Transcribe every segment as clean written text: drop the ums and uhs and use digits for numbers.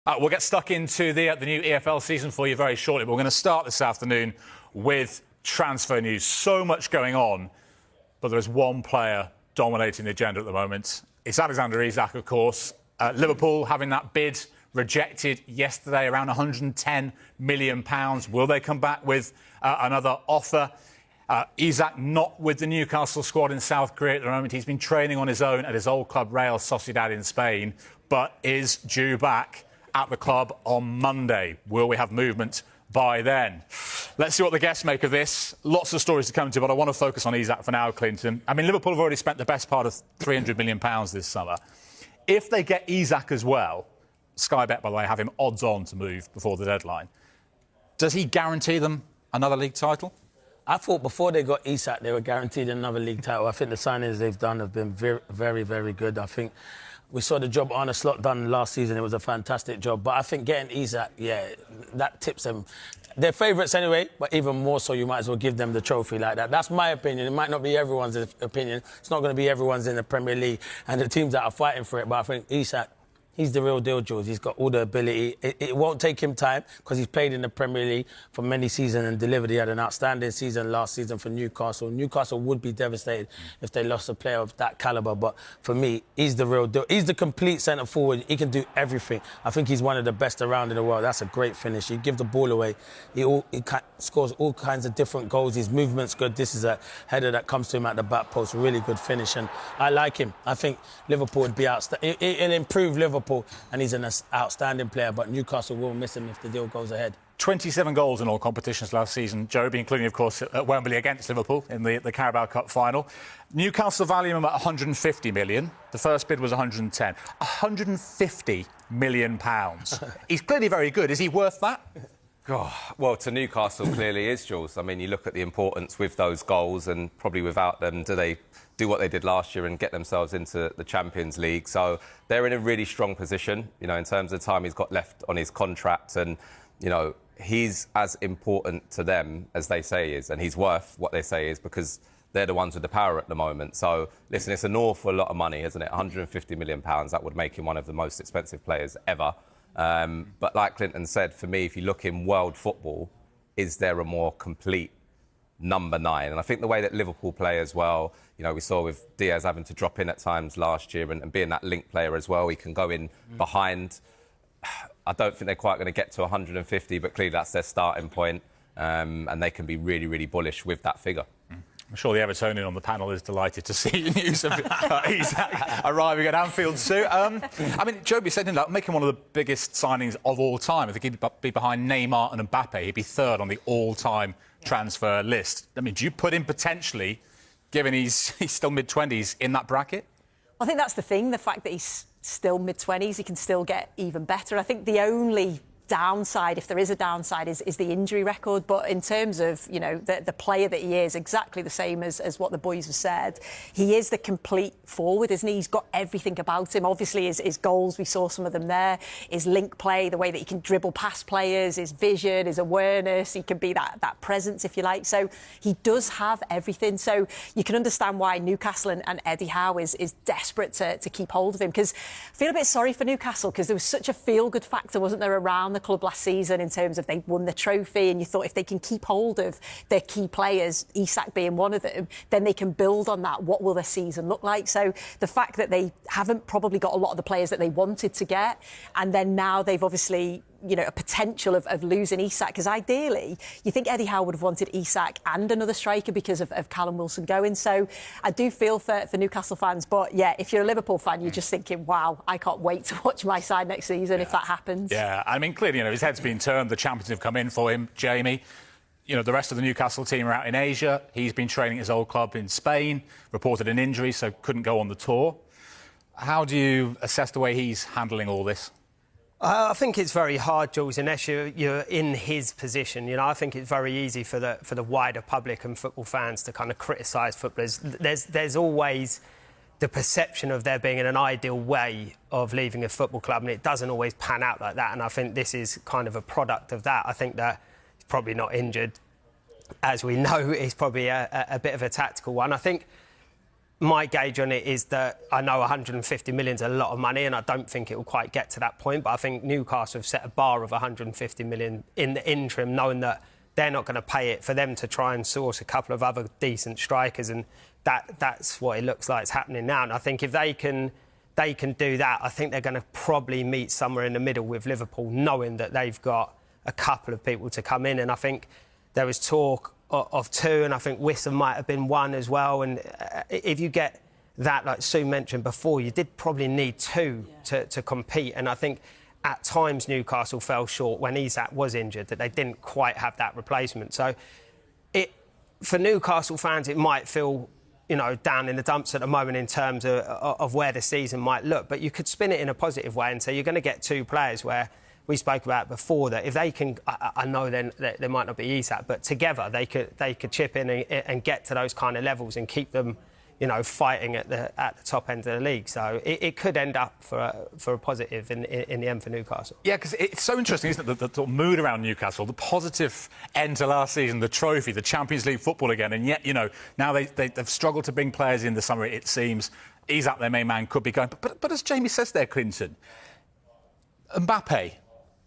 We'll get stuck into the new EFL season for you very shortly, but we're going to start this afternoon with transfer news. So much going on, but there is one player dominating the agenda at the moment. It's Alexander Isak, of course. Liverpool having that bid rejected yesterday, around £110 million. Will they come back with another offer? Isak not with the Newcastle squad in South Korea at the moment. He's been training on his own at his old club, Real Sociedad in Spain, but is due back at the club on Monday. Will we have movement by then? Let's see what the guests make of this. Lots of stories to come to, but I want to focus on Isak for now, Clinton. I mean, Liverpool have already spent the best part of £300 million this summer. If they get Isak as well, Sky Bet, by the way, have him odds on to move before the deadline. Does he guarantee them another league title? I thought before they got Isak, they were guaranteed another league title. I think the signings they've done have been very, very, very good. I think we saw the job Arne Slot done last season. It was a fantastic job. But I think getting Isak, that tips them. They're favourites anyway, but even more so, you might as well give them the trophy like that. That's my opinion. It might not be everyone's opinion. It's not going to be everyone's in the Premier League and the teams that are fighting for it. But I think Isak, he's the real deal, Jules. He's got all the ability. It won't take him time because he's played in the Premier League for many seasons and delivered. He had an outstanding season last season for Newcastle. Newcastle would be devastated if they lost a player of that calibre. But for me, he's the real deal. He's the complete centre-forward. He can do everything. I think he's one of the best around in the world. That's a great finish. He give the ball away. He scores all kinds of different goals. His movement's good. This is a header that comes to him at the back post. Really good finish. And I like him. I think Liverpool would be outstanding. It'll improve Liverpool. And he's an outstanding player, but Newcastle will miss him if the deal goes ahead. 27 goals in all competitions last season, Joby, including, of course, at Wembley against Liverpool in the Carabao Cup final. Newcastle value him at £150 million. The first bid was £110. £150 million. He's clearly very good. Is he worth that? Oh, well, to Newcastle clearly is, Jules. I mean, you look at the importance with those goals and probably without them, do they do what they did last year and get themselves into the Champions League? So they're in a really strong position, you know, in terms of the time he's got left on his contract. And, you know, he's as important to them as they say he is. And he's worth what they say he is because they're the ones with the power at the moment. So, listen, it's an awful lot of money, isn't it? £150 million. That would make him one of the most expensive players ever. But like Clinton said, for me, if you look in world football, is there a more complete number 9? And I think the way that Liverpool play as well, you know, we saw with Diaz having to drop in at times last year and being that link player as well, he can go in behind. I don't think they're quite going to get to 150, but clearly that's their starting point. And they can be really, really bullish with that figure. I'm sure the Evertonian on the panel is delighted to see news of Isak arriving at Anfield soon. I mean, Joby said that make him one of the biggest signings of all time. I think he'd be behind Neymar and Mbappe. He'd be third on the all-time transfer list. I mean, do you put him potentially, given he's still mid-20s, in that bracket? I think that's the thing, the fact that he's still mid-20s, he can still get even better. I think the only downside, if there is a downside, is the injury record. But in terms of, you know, the player that he is, exactly the same as what the boys have said. He is the complete forward, isn't he? He's got everything about him. Obviously, his goals, we saw some of them there. His link play, the way that he can dribble past players, his vision, his awareness. He can be that presence, if you like. So he does have everything. So you can understand why Newcastle and Eddie Howe is desperate to keep hold of him. Because I feel a bit sorry for Newcastle because there was such a feel-good factor, wasn't there, around the club last season in terms of they won the trophy, and you thought if they can keep hold of their key players, Isak being one of them, then they can build on that. What will their season look like? So the fact that they haven't probably got a lot of the players that they wanted to get, and then now they've obviously, you know, a potential of losing Isak, because ideally you think Eddie Howe would have wanted Isak and another striker because of Callum Wilson going. So I do feel for Newcastle fans, but yeah, if you're a Liverpool fan, you're just thinking, wow, I can't wait to watch my side next season if that happens. Yeah, I mean, clearly, you know, his head's been turned. The champions have come in for him, Jamie. You know, the rest of the Newcastle team are out in Asia. He's been training at his old club in Spain, reported an injury, so couldn't go on the tour. How do you assess the way he's handling all this? I think it's very hard, Jules, unless you're in his position. You know, I think it's very easy for the wider public and football fans to kind of criticise footballers. There's always the perception of there being an ideal way of leaving a football club, and it doesn't always pan out like that. And I think this is kind of a product of that. I think that he's probably not injured. As we know, it's probably a bit of a tactical one. I think my gauge on it is that I know 150 million is a lot of money, and I don't think it will quite get to that point. But I think Newcastle have set a bar of 150 million in the interim, knowing that they're not going to pay it, for them to try and source a couple of other decent strikers, and that's what it looks like is happening now. And I think if they can do that, I think they're going to probably meet somewhere in the middle with Liverpool, knowing that they've got a couple of people to come in. And I think there was talk of two, and I think Wissa might have been one as well. And if you get that, like Sue mentioned before, you did probably need two to compete. And I think at times Newcastle fell short when Isak was injured, that they didn't quite have that replacement. So for Newcastle fans, it might feel, you know, down in the dumps at the moment in terms of where the season might look. But you could spin it in a positive way and say you're going to get two players where we spoke about before, that if they can, I know then there might not be Isak, but together they could chip in and get to those kind of levels and keep them, you know, fighting at the top end of the league. So it could end up for a positive in the end for Newcastle. Yeah, because it's so interesting, isn't it, the sort of mood around Newcastle, the positive end to last season, the trophy, the Champions League football again, and yet, you know, now they've struggled to bring players in the summer, it seems. Isak, their main man, could be going. But as Jamie says there, Clinton, Mbappe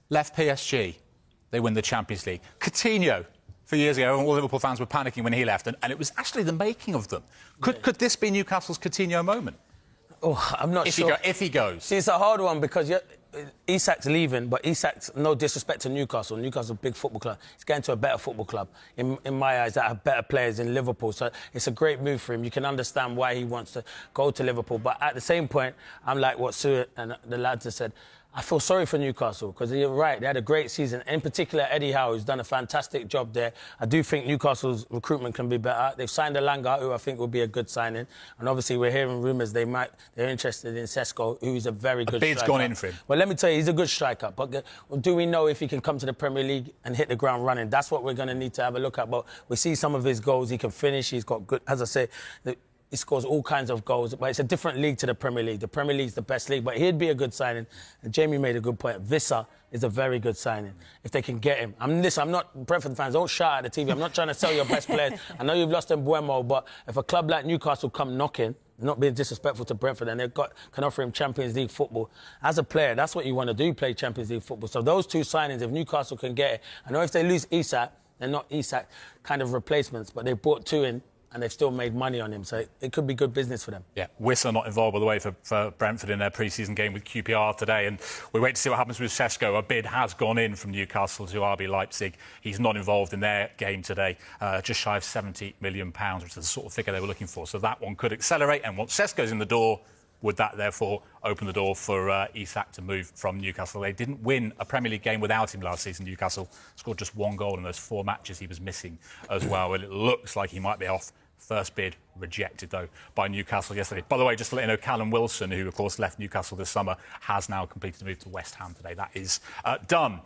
left PSG, they win the Champions League. Coutinho, a few years ago, all Liverpool fans were panicking when he left, and it was actually the making of them. Could this be Newcastle's Coutinho moment? Oh, I'm not sure. If he goes. See, it's a hard one because Isak's leaving, but Isak's, no disrespect to Newcastle. Newcastle's a big football club. He's going to a better football club, in my eyes, that have better players in Liverpool. So it's a great move for him. You can understand why he wants to go to Liverpool. But at the same point, I'm like what Sue and the lads have said. I feel sorry for Newcastle because you're right, they had a great season. In particular, Eddie Howe, who's done a fantastic job there. I do think Newcastle's recruitment can be better. They've signed Elanga, who I think will be a good signing. And obviously, we're hearing rumours they're interested in Sesko, who's a very good striker. Bid's gone in for him. Well, let me tell you, he's a good striker. But do we know if he can come to the Premier League and hit the ground running? That's what we're going to need to have a look at. But we see some of his goals. He can finish. He's got good, as I say, he scores all kinds of goals, but it's a different league to the Premier League. The Premier League's the best league, but he'd be a good signing. And Jamie made a good point. Wissa is a very good signing, if they can get him. I'm not, Brentford fans, don't shout at the TV. I'm not trying to sell your best players. I know you've lost Mbeumo, but if a club like Newcastle come knocking, not being disrespectful to Brentford, and can offer him Champions League football, as a player, that's what you want to do, play Champions League football. So those two signings, if Newcastle can get it, I know if they lose Isak, they're not Isak kind of replacements, but they brought two in, and they've still made money on him, so it could be good business for them. Yeah, Wissa not involved, by the way, for Brentford in their pre-season game with QPR today, and we wait to see what happens with Sesko. A bid has gone in from Newcastle to RB Leipzig. He's not involved in their game today, just shy of £70 million, which is the sort of figure they were looking for. So that one could accelerate, and once Sesko's in the door, would that therefore open the door for Isak to move from Newcastle? They didn't win a Premier League game without him last season. Newcastle scored just one goal in those 4 matches he was missing as well. And it looks like he might be off. First bid rejected, though, by Newcastle yesterday. By the way, just to let you know, Callum Wilson, who, of course, left Newcastle this summer, has now completed a move to West Ham today. That is done.